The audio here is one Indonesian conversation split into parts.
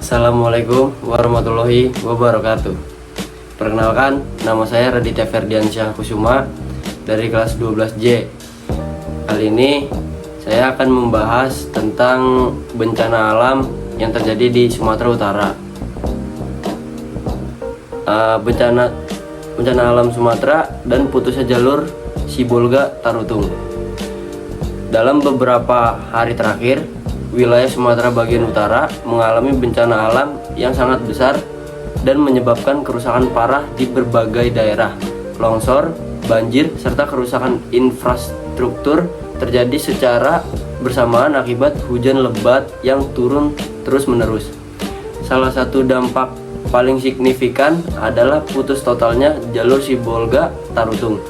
Assalamualaikum warahmatullahi wabarakatuh. Perkenalkan, nama saya Raditya Ferdiansyah Kusuma dari kelas 12J. Kali ini saya akan membahas tentang bencana alam yang terjadi di Sumatera Utara. Bencana alam Sumatera dan putusnya jalur Sibolga Tarutung. Dalam beberapa hari terakhir, wilayah Sumatera bagian utara mengalami bencana alam yang sangat besar dan menyebabkan kerusakan parah di berbagai daerah. Longsor, banjir, serta kerusakan infrastruktur terjadi secara bersamaan akibat hujan lebat yang turun terus-menerus. Salah satu dampak paling signifikan adalah putus totalnya jalur Sibolga Tarutung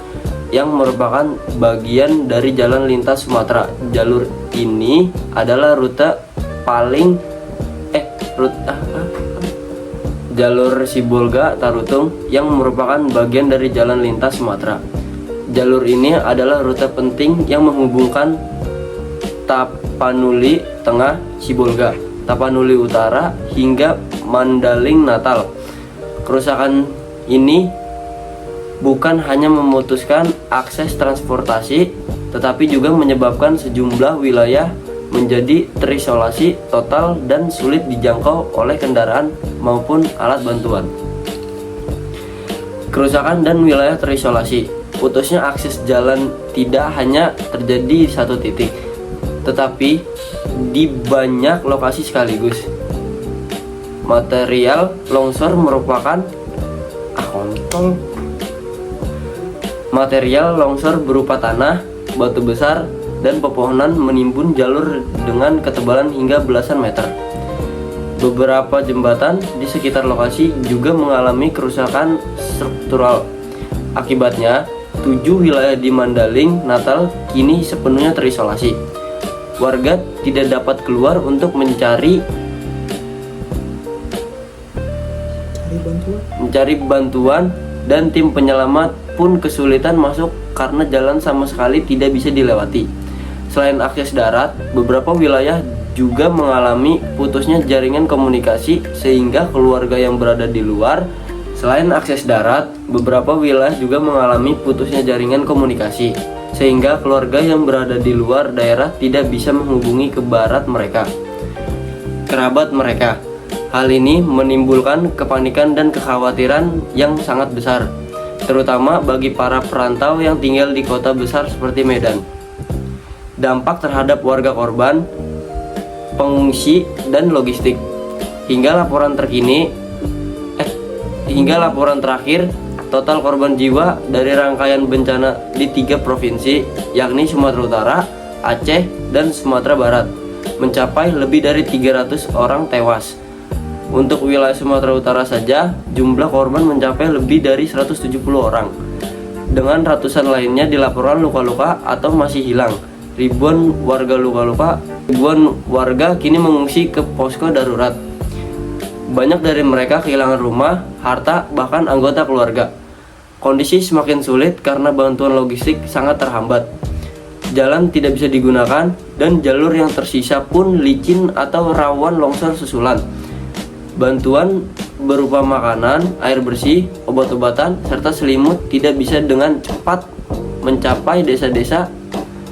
yang merupakan bagian dari jalan lintas Sumatera. Jalur ini adalah jalur Sibolga Tarutung yang merupakan bagian dari jalan lintas Sumatera. Jalur ini adalah rute penting yang menghubungkan Tapanuli Tengah, Sibolga, Tapanuli Utara hingga Mandaling Natal. Kerusakan ini bukan hanya memutuskan akses transportasi, tetapi juga menyebabkan sejumlah wilayah menjadi terisolasi total dan sulit dijangkau oleh kendaraan maupun alat bantuan. Kerusakan dan wilayah terisolasi. Putusnya akses jalan tidak hanya terjadi di satu titik, tetapi di banyak lokasi sekaligus. Material longsor merupakan Material longsor berupa tanah, batu besar, dan pepohonan menimbun jalur dengan ketebalan hingga belasan meter. Beberapa jembatan di sekitar lokasi juga mengalami kerusakan struktural. Akibatnya, 7 wilayah di Mandaling Natal kini sepenuhnya terisolasi. Warga tidak dapat keluar untuk mencari bantuan dan tim penyelamat pun kesulitan masuk karena jalan sama sekali tidak bisa dilewati. Selain akses darat, beberapa wilayah juga mengalami putusnya jaringan komunikasi sehingga keluarga yang berada di luar. Selain akses darat, beberapa wilayah juga mengalami putusnya jaringan komunikasi sehingga keluarga yang berada di luar daerah tidak bisa menghubungi kerabat mereka. Hal ini menimbulkan kepanikan dan kekhawatiran yang sangat besar, terutama bagi para perantau yang tinggal di kota besar seperti Medan. Dampak terhadap warga korban, pengungsi, dan logistik. Hingga laporan terakhir, total korban jiwa dari rangkaian bencana di 3 provinsi, yakni Sumatera Utara, Aceh, dan Sumatera Barat, mencapai lebih dari 300 orang tewas. Untuk wilayah Sumatera Utara saja, jumlah korban mencapai lebih dari 170 orang. Dengan ratusan lainnya dilaporkan luka-luka atau masih hilang. Ribuan warga kini mengungsi ke posko darurat. Banyak dari mereka kehilangan rumah, harta, bahkan anggota keluarga. Kondisi semakin sulit karena bantuan logistik sangat terhambat. Jalan tidak bisa digunakan dan jalur yang tersisa pun licin atau rawan longsor susulan. Bantuan berupa makanan, air bersih, obat-obatan, serta selimut tidak bisa dengan cepat mencapai desa-desa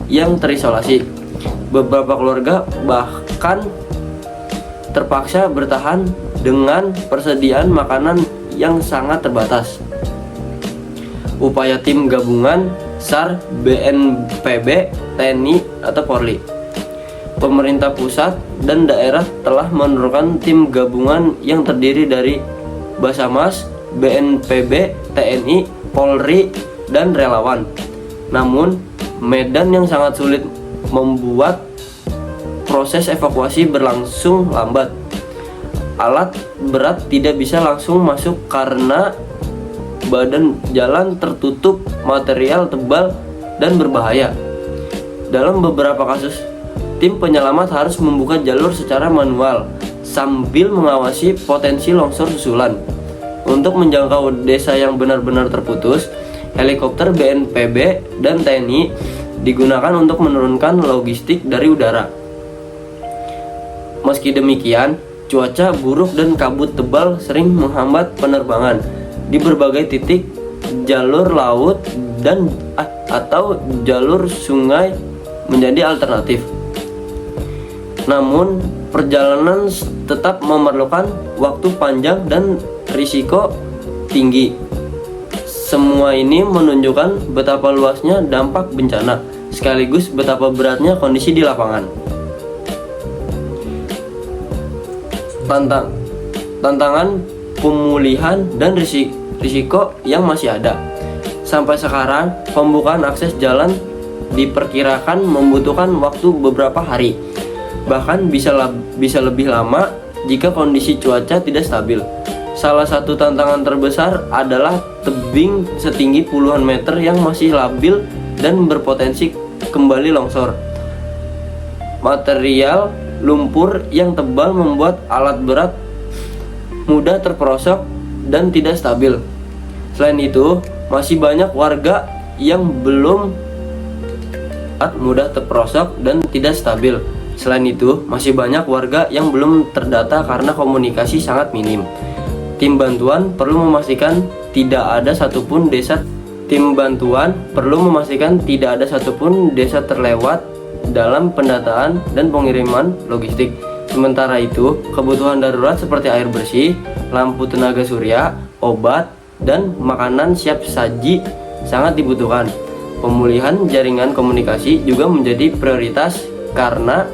yang terisolasi. Beberapa keluarga bahkan terpaksa bertahan dengan persediaan makanan yang sangat terbatas. Upaya tim gabungan SAR, BNPB, TNI, atau Polri, pemerintah pusat dan daerah telah menurunkan tim gabungan yang terdiri dari Basarnas, BNPB, TNI, Polri, dan relawan. Namun, medan yang sangat sulit membuat proses evakuasi berlangsung lambat. Alat berat tidak bisa langsung masuk karena badan jalan tertutup material tebal dan berbahaya. Dalam beberapa kasus, tim penyelamat harus membuka jalur secara manual sambil mengawasi potensi longsor susulan. Untuk menjangkau desa yang benar-benar terputus, helikopter BNPB dan TNI digunakan untuk menurunkan logistik dari udara. Meski demikian, Cuaca buruk dan kabut tebal sering menghambat penerbangan di berbagai titik. Jalur laut dan atau jalur sungai menjadi alternatif. Namun, perjalanan tetap memerlukan waktu panjang dan risiko tinggi. Semua ini menunjukkan betapa luasnya dampak bencana, sekaligus betapa beratnya kondisi di lapangan. Tantangan pemulihan dan risiko yang masih ada. Sampai sekarang, pembukaan akses jalan diperkirakan membutuhkan waktu beberapa hari. Bahkan bisa lebih lama jika kondisi cuaca tidak stabil. Salah satu tantangan terbesar adalah tebing setinggi puluhan meter yang masih labil dan berpotensi kembali longsor. Material lumpur yang tebal membuat alat berat mudah terperosok dan tidak stabil. Selain itu, masih banyak warga yang belum mudah terperosok dan tidak stabil. Selain itu, masih banyak warga yang belum terdata karena komunikasi sangat minim. Tim bantuan perlu memastikan tidak ada satupun desa terlewat dalam pendataan dan pengiriman logistik. Sementara itu, kebutuhan darurat seperti air bersih, lampu tenaga surya, obat, dan makanan siap saji sangat dibutuhkan. Pemulihan jaringan komunikasi juga menjadi prioritas karena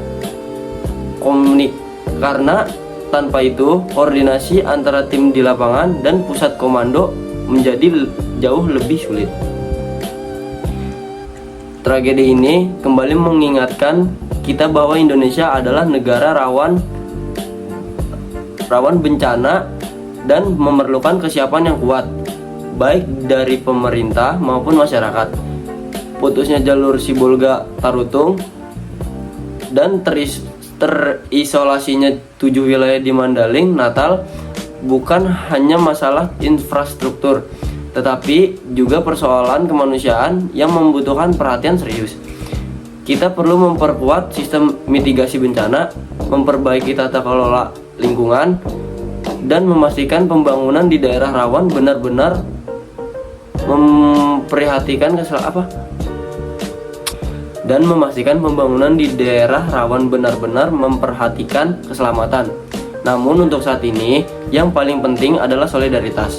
tanpa itu koordinasi antara tim di lapangan dan pusat komando menjadi jauh lebih sulit. Tragedi ini kembali mengingatkan kita bahwa Indonesia adalah negara rawan bencana dan memerlukan kesiapan yang kuat, baik dari pemerintah maupun masyarakat. Putusnya jalur Sibolga Tarutung dan terisolasinya 7 wilayah di Mandaling, Natal bukan hanya masalah infrastruktur, tetapi juga persoalan kemanusiaan yang membutuhkan perhatian serius. Kita perlu memperkuat sistem mitigasi bencana, memperbaiki tata kelola lingkungan, dan memastikan pembangunan di daerah rawan benar-benar memperhatikan keselamatan. Namun untuk saat ini, yang paling penting adalah solidaritas.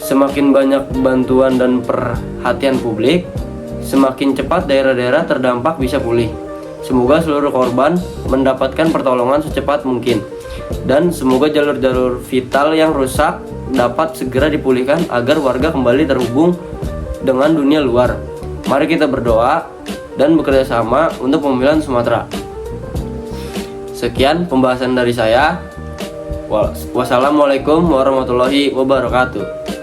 Semakin banyak bantuan dan perhatian publik, semakin cepat daerah-daerah terdampak bisa pulih. Semoga seluruh korban mendapatkan pertolongan secepat mungkin, dan semoga jalur-jalur vital yang rusak dapat segera dipulihkan agar warga kembali terhubung dengan dunia luar. Mari kita berdoa dan bekerja sama untuk pemulihan Sumatera. Sekian pembahasan dari saya. Wassalamualaikum warahmatullahi wabarakatuh.